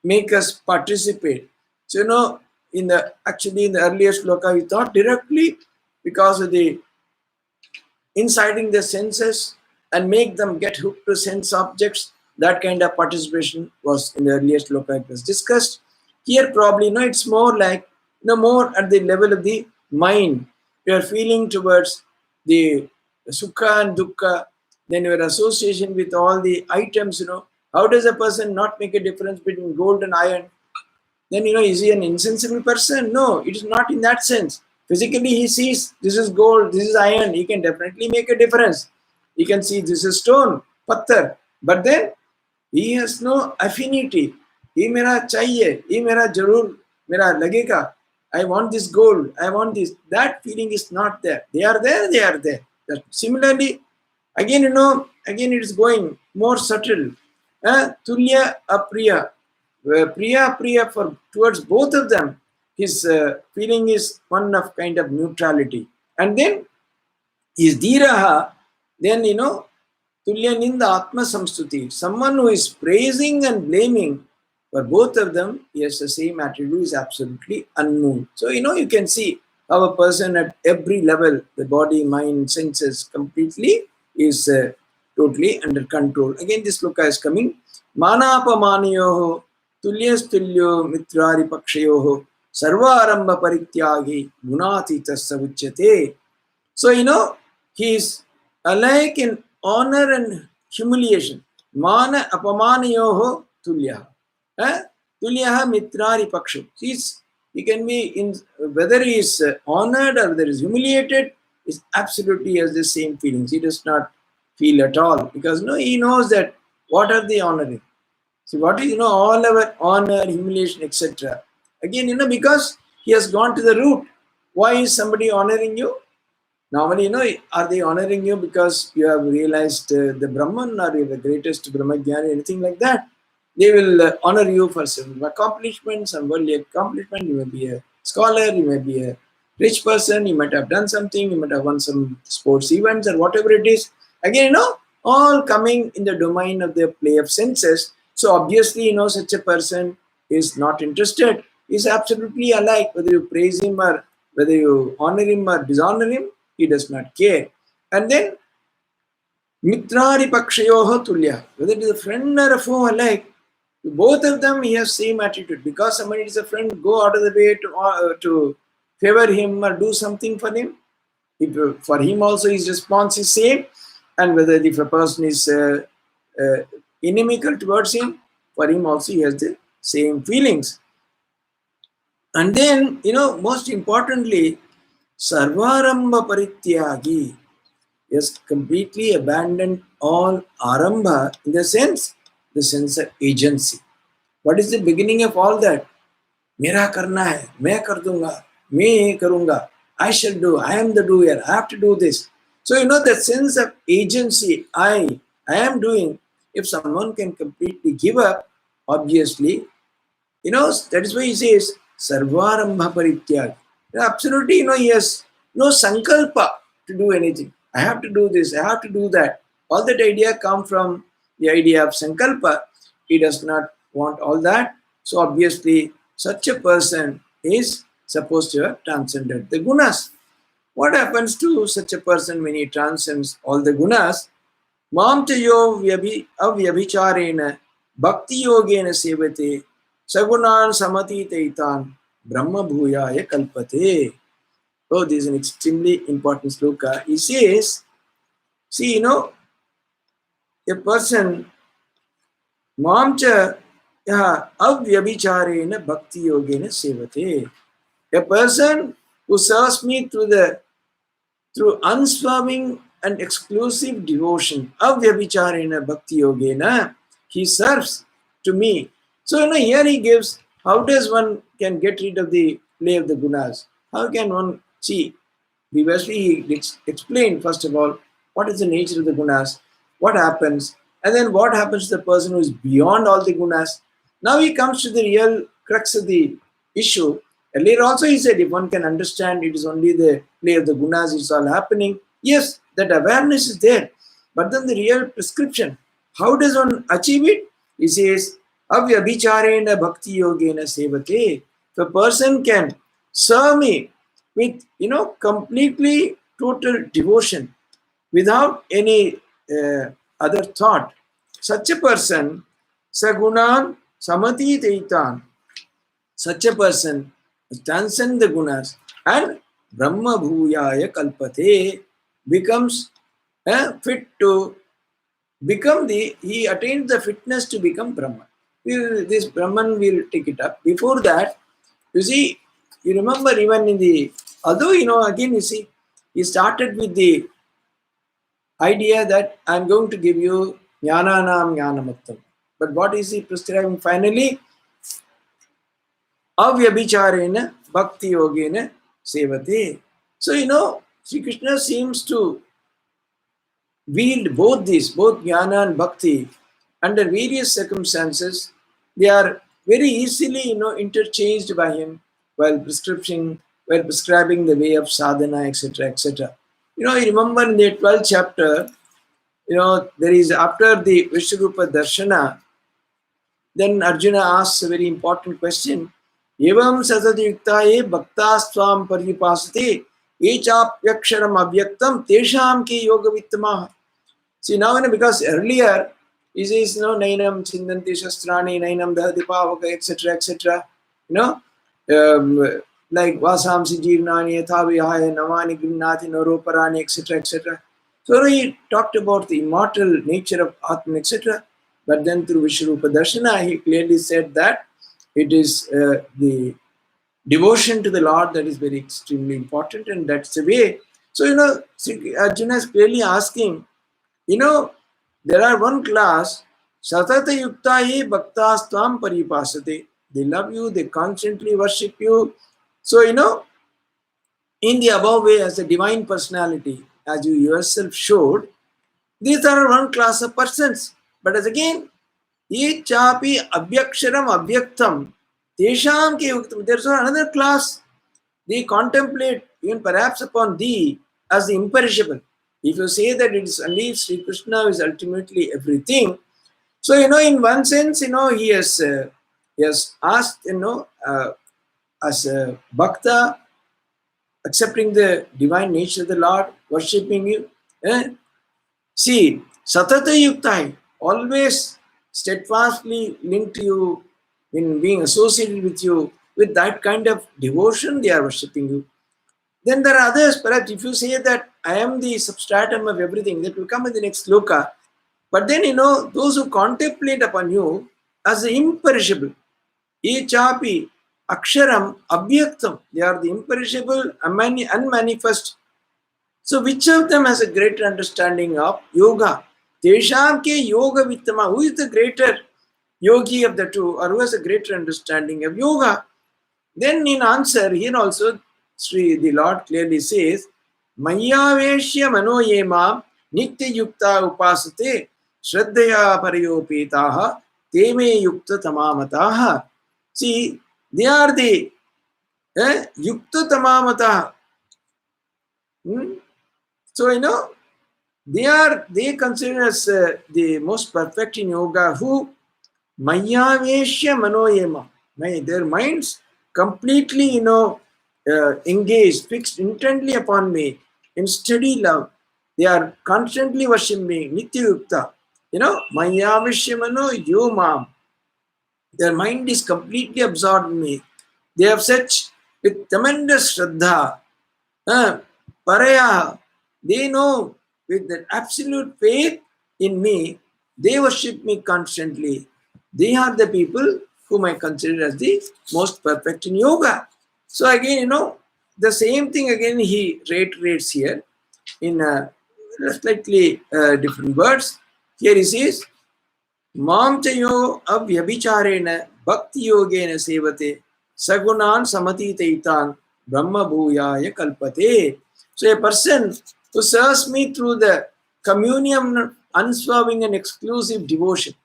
make us participate. So, in the earlier sloka, we thought directly because of the inciting the senses and make them get hooked to sense objects. That kind of participation was in the earlier sloka it was discussed. Here probably it's more like more at the level of the mind. Your feeling towards the sukha and dukkha, then your association with all the items. How does a person not make a difference between gold and iron? Then is he an insensible person? No, it is not in that sense. Physically he sees this is gold, this is iron, he can definitely make a difference. He can see this is stone, patthar, but then he has no affinity. He mera chahiye, he mera jarur, mera lagega. I want this gold, I want this. That feeling is not there. They are there, they are there. Similarly, again, again it is going more subtle. Tulya apriya. Priya for towards both of them, his feeling is one of kind of neutrality. And then is dhiraha, then tulya ninda atma samstuti. Someone who is praising and blaming, for both of them, he has the same attribute, is absolutely unmoved. So you can see how a person at every level, the body, mind, senses, completely is totally under control. Again, this sloka is coming. Manapamaniyoho tulyastulyo mitrari pakshayoho sarvaramba parityagi gunatitasya uchyate. So he is alike in honor and humiliation. Mana apamaniyoho tulya. Tulyaha mitrari pakshu. He can be in whether he is honored or whether he is humiliated, is absolutely has the same feelings. He does not feel at all because he knows that what are they honoring. So what is all our honor, humiliation, etc. Again, because he has gone to the root. Why is somebody honoring you? Normally, are they honoring you because you have realized the Brahman or you are the greatest Brahmajnani, anything like that? They will honor you for some accomplishments, some worldly accomplishment. You may be a scholar, you may be a rich person, you might have done something, you might have won some sports events or whatever it is. Again, all coming in the domain of the play of senses. So obviously, such a person is not interested. Is absolutely alike whether you praise him or whether you honor him or dishonor him. He does not care. And then mitrari pakshayoho tulya. Whether it is a friend or a foe alike, both of them he has same attitude. Because somebody is a friend, go out of the way to favor him or do something for him. If for him also his response is same. And whether if a person is inimical towards him, for him also he has the same feelings. And then, most importantly, sarvaramba parityagi. He has completely abandoned all arambha in the sense of agency. What is the beginning of all that? Mera karna hai, main kar dunga, main karunga, I shall do, I am the doer, I have to do this. So, the sense of agency, I am doing. If someone can completely give up, obviously, that is why he says, sarvarambha parityag. Absolutely, he has no sankalpa to do anything. I have to do this, I have to do that. All that idea come from the idea of sankalpa. He does not want all that. So obviously, such a person is supposed to have transcended the gunas. What happens to such a person when he transcends all the gunas? Mam yo avyabhicharena bhakti yogena sevate sagunan samati taitan brahma bhuyaya kalpate. Oh, this is an extremely important sloka. He says, see, a person, mamcha avyabhicharena bhakti yogena sevate. A person who serves me through unswerving and exclusive devotion, avyabhicharena bhakti yogena, he serves to me. So, here he gives, how does one can get rid of the play of the gunas? How can one see? Previously, he explained, first of all, what is the nature of the gunas, what happens, and then what happens to the person who is beyond all the gunas. Now he comes to the real crux of the issue. Earlier also he said, if one can understand it is only the play of the gunas, it's all happening. Yes, that awareness is there. But then the real prescription, how does one achieve it? He says, avyabhicharena bhakti yogena sevate. If a person can serve me with, completely total devotion, without any other thought, such a person, sagunan samati taitan, such a person transcends the gunas and Brahma bhuyaya kalpate, becomes fit to become he attains the fitness to become Brahman. This Brahman will take it up. Before that, you see, you remember even in the, although, again you see, he started with the idea that I'm going to give you jnananam jnanamattam. But what is he prescribing finally? Avyabhicharena bhakti yogena sevate. So, Sri Krishna seems to wield both these, both jnana and bhakti, under various circumstances. They are very easily, interchanged by him while prescribing the way of sadhana, etc., etc. You remember in the 12th chapter, there is, after the Vishwarupa Darshana, then Arjuna asks a very important question. Evam satati yuktaye bhaktasvam paripasate echapyaksharam avyaktam tesham ki yoga vittamaha. See, now, because earlier he says, nainam chindanti shastrani, nainam dahati pavaka, etc., etc. Like vasamsi jirnani yathavihaya navani grinnati naroparani, etc., etc. So he talked about the immortal nature of Atman, etc. But then through Vishwarupa Darshana, he clearly said that it is the devotion to the Lord that is very extremely important, and that's the way. So, Arjuna is clearly asking, there are one class, satata yuktaye bhaktastam paripasate. They love you, they constantly worship you. So, in the above way, as a divine personality, as you yourself showed, these are one class of persons. But as again, ye chapi abhyaksharam abhyaktam, tesham ki yuktam. There's another class. They contemplate even perhaps upon thee as the imperishable. If you say that it is only Sri Krishna who is ultimately everything, so in one sense, he has asked, as a bhakta, accepting the divine nature of the Lord, worshipping you. See, satata yuktai, always steadfastly linked to you, in being associated with you, with that kind of devotion, they are worshipping you. Then there are others, perhaps if you say that I am the substratum of everything, that will come in the next sloka. But then, those who contemplate upon you as the imperishable, ye chapi aksharam abhyaktam, they are the imperishable, unmanifest. So which of them has a greater understanding of yoga? Tesham ke yoga vittama. Who is the greater yogi of the two, or who has a greater understanding of yoga? Then in answer, here also, the Lord clearly says, Mayaveshya manoyema nitya yukta upasate shraddhaya parayopetaha teme yukta tamamataha. See, they are the yukta tamamataha. Hmm? So, they consider as the most perfect in yoga who Mayaveshya Manoyema. Their minds completely, engaged, fixed intently upon me in steady love. They are constantly worshiping me, Nityayukta. Mayaveshya Mano Yomam. Their mind is completely absorbed in me. They have such with tremendous Shraddha. Paraya, they know with that absolute faith in me, they worship me constantly. They are the people whom I consider as the most perfect in yoga. So again, the same thing again he reiterates here in slightly different words. Here he says, Mam chayo avyabhicharena bhakti yogena sevate sagunan samatitaitan brahma bhuyaya kalpate. So a person who serves me through the communion, unswerving and exclusive devotion.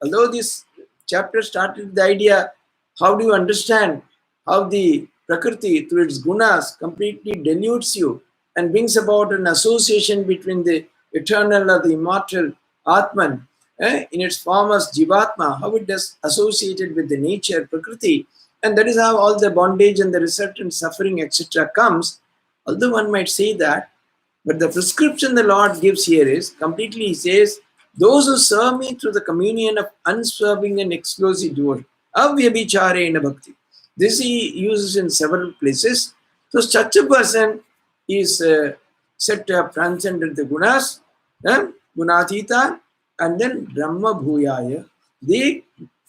Although this chapter started with the idea, how do you understand how the Prakriti through its gunas completely dilutes you and brings about an association between the eternal or the immortal Atman in its form as Jivatma, how it is associated with the nature, Prakriti, and that is how all the bondage and the resultant suffering, etc., comes. Although one might say that, but the prescription the Lord gives here is completely, he says, those who serve me through the communion of unswerving and exclusive devotion, avyabhicharena bhakti. This he uses in several places. So such a person is said to have transcended the gunas, gunatita, and then Brahma Bhuyaya. They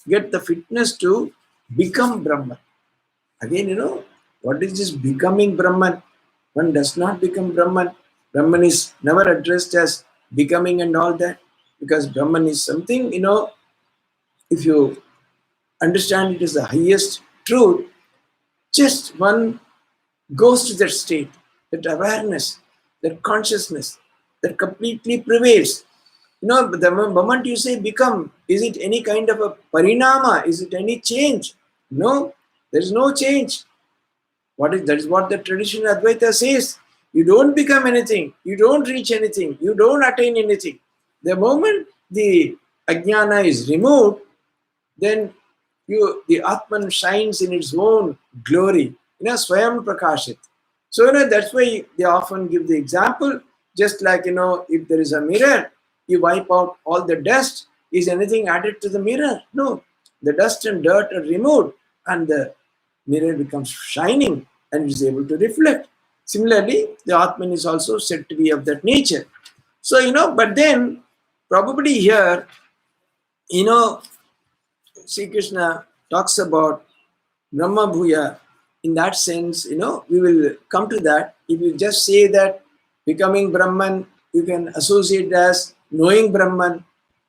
get the fitness to become Brahman. Again, what is this becoming Brahman? One does not become Brahman. Brahman is never addressed as becoming and all that, because Brahman is something, if you understand it as the highest truth, just one goes to that state, that awareness, that consciousness, that completely prevails. The moment you say become, is it any kind of a parinama? Is it any change? No, there is no change. That is what the traditional Advaita says. You don't become anything, you don't reach anything, you don't attain anything. The moment the ajnana is removed, then the Atman shines in its own glory, Swayam Prakashit. So that's why they often give the example, just like if there is a mirror, you wipe out all the dust. Is anything added to the mirror? No. The dust and dirt are removed, and the mirror becomes shining and is able to reflect. Similarly, the Atman is also said to be of that nature. So, but then probably here, Sri Krishna talks about Brahma Bhuya. In that sense, we will come to that. If you just say that becoming Brahman, you can associate as knowing Brahman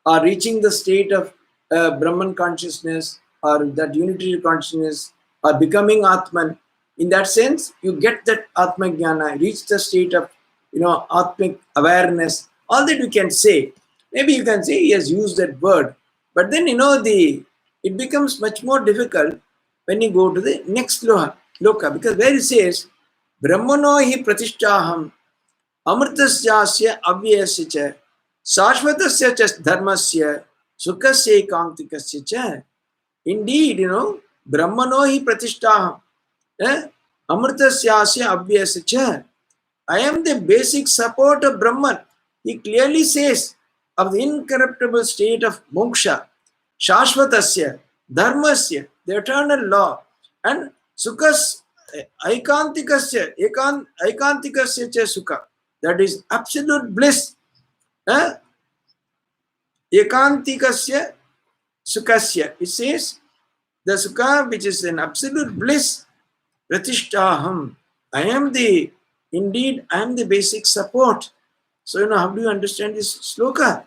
or reaching the state of Brahman consciousness or that unitary consciousness or becoming Atman. In that sense, you get that Atma Jnana, reach the state of Atmic awareness. All that you can say. Maybe you can say he has used that word, but then it becomes much more difficult when you go to the next loka, because where it says Brahmano hi pratishtaham amritasya avyasya cha shashvatasya cha dharmasya sukasya ekantikasya cha. Indeed, Brahmano hi pratishtaham amritasya avyasya cha. I am the basic support of Brahman. He clearly says of the incorruptible state of moksha, shashvatasya, dharmasya, the eternal law, and sukhas, aikantikasya cha sukha, that is absolute bliss. Ekantikasya sukhasya. It says the sukha which is an absolute bliss. Pratishtaham. I am the basic support. So, how do you understand this sloka?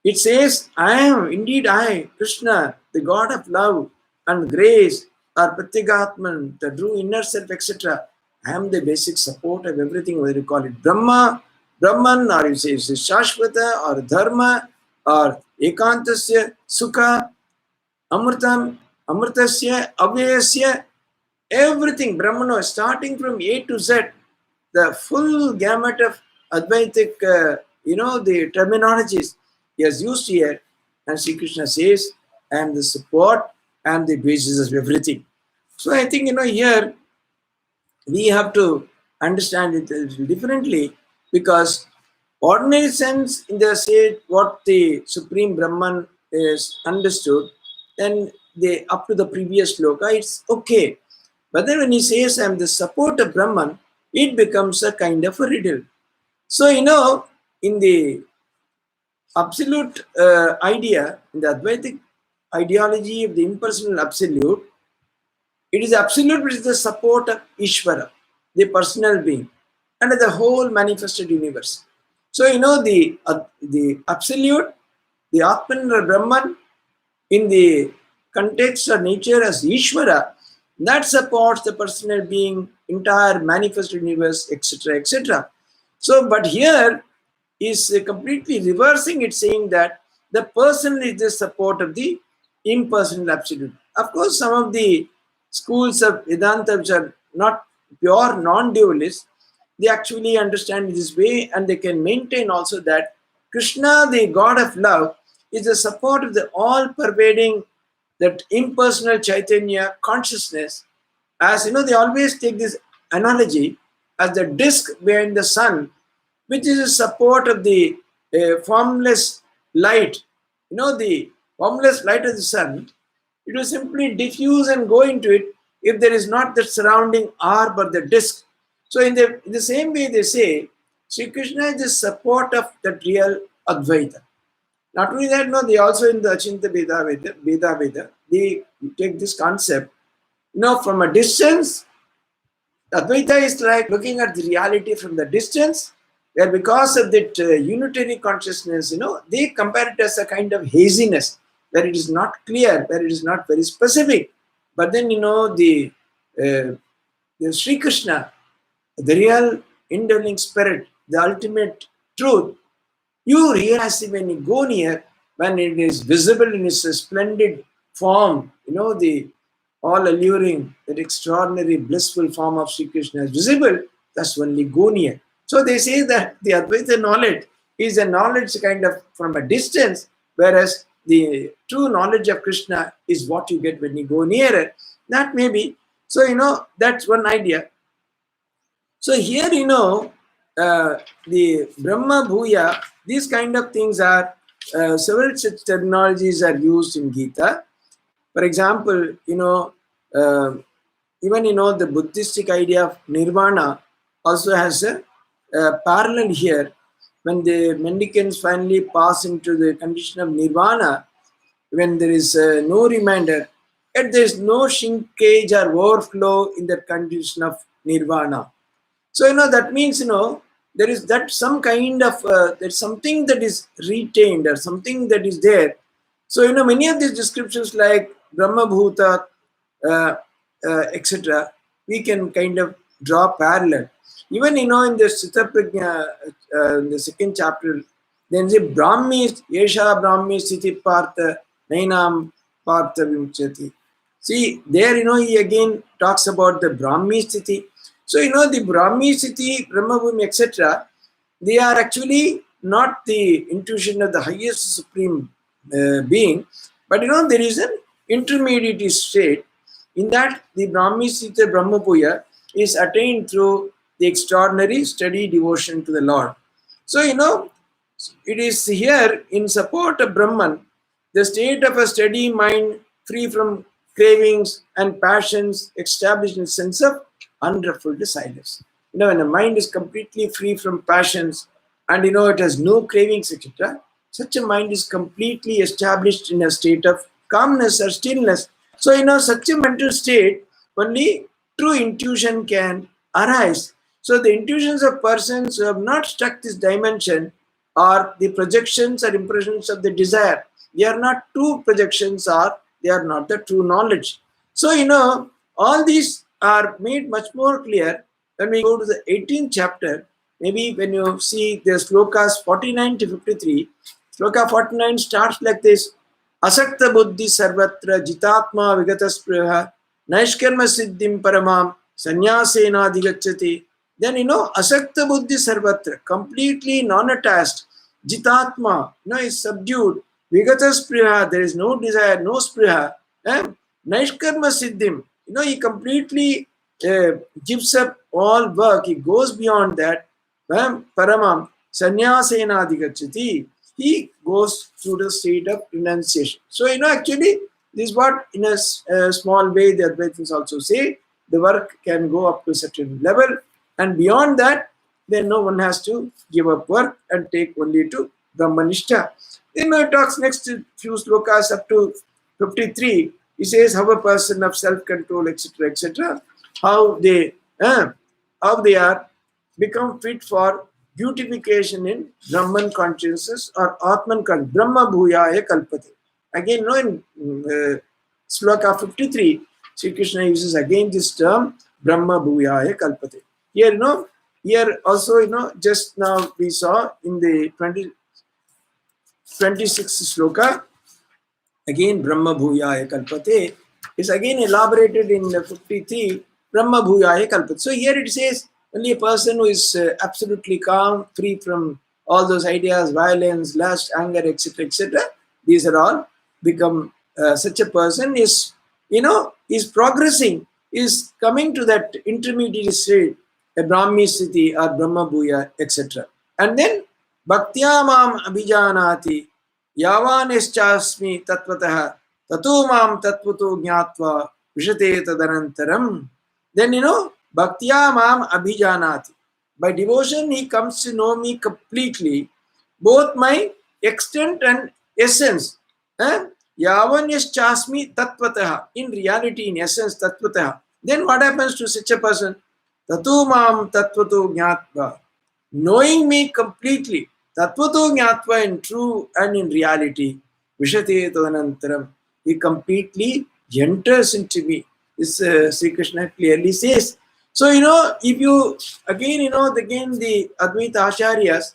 It says, I, Krishna, the God of love and grace, or Pratyagatman, the true inner self, etc. I am the basic support of everything, whether you call it Brahman, or you say it's Shashvata, or Dharma, or Ekantasya, Sukha, Amritasya, Avyasya, everything, Brahmano, starting from A to Z, the full gamut of Advaitic, the terminologies he has used here. And Sri Krishna says, I am the support and the basis of everything. So I think, here we have to understand it a little differently, because ordinary sense in the say what the Supreme Brahman is understood, then they up to the previous sloka, it's okay. But then when he says I am the support of Brahman, it becomes a kind of a riddle. So, in the absolute idea, in the Advaitic ideology of the impersonal absolute, it is absolute which is the support of Ishvara, the personal being, and the whole manifested universe. So, the absolute, the Atman or Brahman, in the context or nature as Ishvara, that supports the personal being, entire manifested universe, etc., etc. So, but here is completely reversing it, saying that the person is the support of the impersonal absolute. Of course, some of the schools of Vedanta which are not pure non-dualists, they actually understand this way, and they can maintain also that Krishna, the God of love, is the support of the all-pervading, that impersonal Chaitanya consciousness. As they always take this analogy as the disk behind the sun, which is a support of the formless light. The formless light of the sun, it will simply diffuse and go into it if there is not the surrounding orb or the disk. So in the same way they say, Sri Krishna is the support of that real Advaita. Not only that, no, they also in the Achinta Veda, they take this concept. From a distance, Advaita is like looking at the reality from the distance, where because of that unitary consciousness, they compare it as a kind of haziness, where it is not clear, where it is not very specific. But then, the Sri Krishna, the real indwelling spirit, the ultimate truth, you realize it when you go near, when it is visible in its splendid form, the all alluring, that extraordinary blissful form of Sri Krishna is visible, that's only go near. So they say that the Advaita knowledge is a knowledge kind of from a distance, whereas the true knowledge of Krishna is what you get when you go nearer. That may be. So, that's one idea. So here, the Brahma Bhuya, these kind of things are, several such terminologies are used in Gita. For example, even, the Buddhistic idea of nirvana also has a parallel here. When the mendicants finally pass into the condition of nirvana, when there is no reminder, yet there is no shrinkage or overflow in the condition of nirvana. So, that means, there is that some kind of, there's something that is retained or something that is there. So, many of these descriptions like Brahma Bhuta, etc., we can kind of draw parallel. Even, in the Sita Prajna, in the second chapter, then the Brahmi, Yesha Brahmi Sthiti Partha, Nainam Partha Vimchati. See, there, he again talks about the Brahmi Sthiti. So, the Brahmi Sthiti, Brahma Bhumi, etc., they are actually not the intuition of the highest supreme being, but, there is an intermediate state in that the Brahmi Sthiti, Brahma Bhuya is attained through the extraordinary steady devotion to the Lord. So, it is here in support of Brahman, the state of a steady mind free from cravings and passions, established in a sense of unruffled silence. When the mind is completely free from passions and it has no cravings, etc., such a mind is completely established in a state of calmness or stillness. So, such a mental state, only true intuition can arise. So, the intuitions of persons who have not struck this dimension are the projections or impressions of the desire. They are not true projections, or they are not the true knowledge. So, all these are made much more clear when we go to the 18th chapter. Maybe when you see the slokas 49 to 53, sloka 49 starts like this: Asakta buddhi sarvatra jitatma vigataspruha naishkarma siddhim paramam sanyasena digacchati Then, asakta buddhi sarvatra, completely non-attached, jitatma, is subdued, vigata spriha, there is no desire, no spriha, naishkarma siddhim, he completely gives up all work, he goes beyond that, paramam, sanyasena adhigacchati, he goes through the state of renunciation. So, actually, this is what, in a small way, the Advaitins also say, the work can go up to a certain level, and beyond that, then no one has to give up work and take only to Brahmanishta. Then it talks next few slokas up to 53. He says how a person of self-control, etc., etc., how they are become fit for beautification in Brahman consciousness or Atman consciousness. Brahma bhuyaya kalpate. Again, in sloka 53, Sri Krishna uses again this term Brahma bhuyaya kalpate. Here, here also, just now we saw in the 26th sloka, again Brahma bhuyaya kalpate is again elaborated in 53, Brahma bhuyaya kalpate. So here it says only a person who is absolutely calm, free from all those ideas, violence, lust, anger, etc., etc. These are all become such a person is, is progressing, is coming to that intermediate state, a Brahmi Sthiti or Brahma Bhuya, etc. And then Bhaktya Mam Abhijanati Yavaneschasmi Tatvatah Tatu Mam Tatvato Jnatva Vishate Tadanantaram. Then, Bhaktya Mam Abhijanati. By devotion, he comes to know me completely, both my extent and essence. Yavaneschasmi Tatvatah. In reality, in essence, Tatvatah. Then what happens to such a person? Tatu Mam Tatvato Jnatva. Knowing me completely, Tattvato Jnatva in true and in reality, Vishate Tadanantaram, he completely enters into me. This Sri Krishna clearly says. So, if you, again, again the Advaita Acharyas,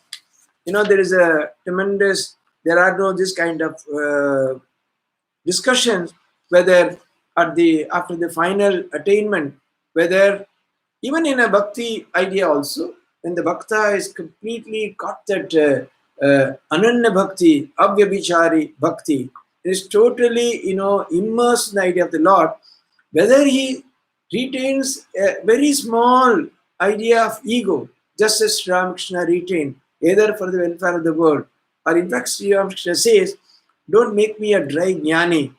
there is a tremendous, there are no this kind of discussions, whether after the final attainment, whether even in a bhakti idea also, when the bhakta is completely got that ananya bhakti, avyabhichari bhakti, is totally, immersed in the idea of the Lord, whether he retains a very small idea of ego, just as Ramakrishna retained, either for the welfare of the world, or in fact, Sri Ramakrishna says, don't make me a dry jnani.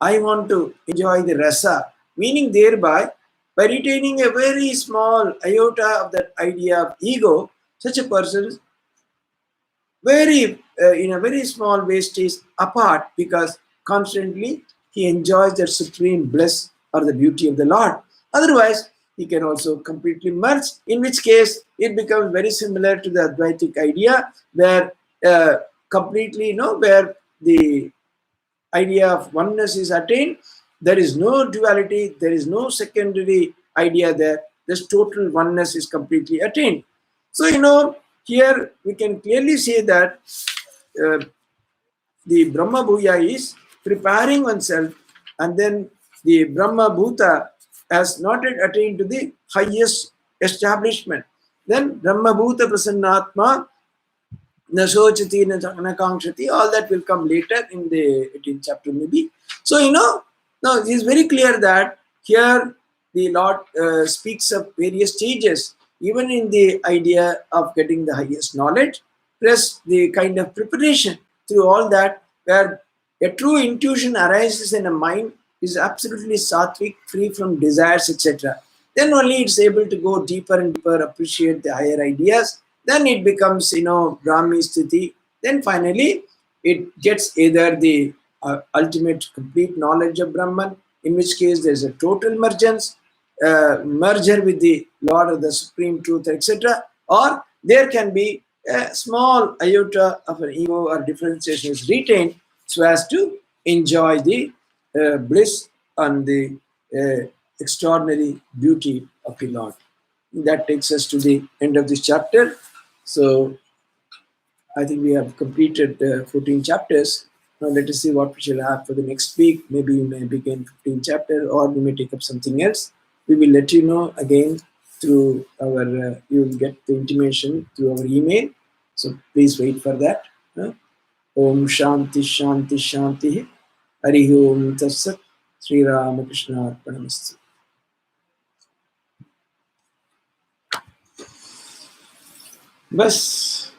I want to enjoy the rasa, meaning thereby, by retaining a very small iota of that idea of ego, such a person in a very small way stays apart, because constantly he enjoys that supreme bliss or the beauty of the Lord. Otherwise, he can also completely merge, in which case it becomes very similar to the Advaitic idea, where completely, where the idea of oneness is attained, there is no duality, there is no secondary idea there, this total oneness is completely attained. So, here we can clearly say that the Brahma Bhuya is preparing oneself, and then the Brahma Bhuta has not yet attained to the highest establishment. Then Brahma Bhuta Prasannatma Nasochati Nakankshati, all that will come later in the 18th chapter maybe. So, now it is very clear that here the Lord speaks of various stages, even in the idea of getting the highest knowledge, plus the kind of preparation through all that, where a true intuition arises in a mind, is absolutely sattvic, free from desires, etc. Then only it's able to go deeper and deeper, appreciate the higher ideas. Then it becomes, Brahmi Sthiti. Then finally, it gets either the ultimate complete knowledge of Brahman, in which case there's a total merger with the Lord of the Supreme Truth, etc. Or there can be a small iota of an ego or differentiation is retained so as to enjoy the bliss and the extraordinary beauty of the Lord. That takes us to the end of this chapter. So I think we have completed 14 chapters. Now let us see what we shall have for the next week. Maybe we may begin 15th chapter, or we may take up something else. We will let you know again through our, you will get the intimation through our email. So please wait for that. Om Shanti Shanti Shanti. Hari Om Tatsat. Sri Ramakrishna Arpanamastu. बस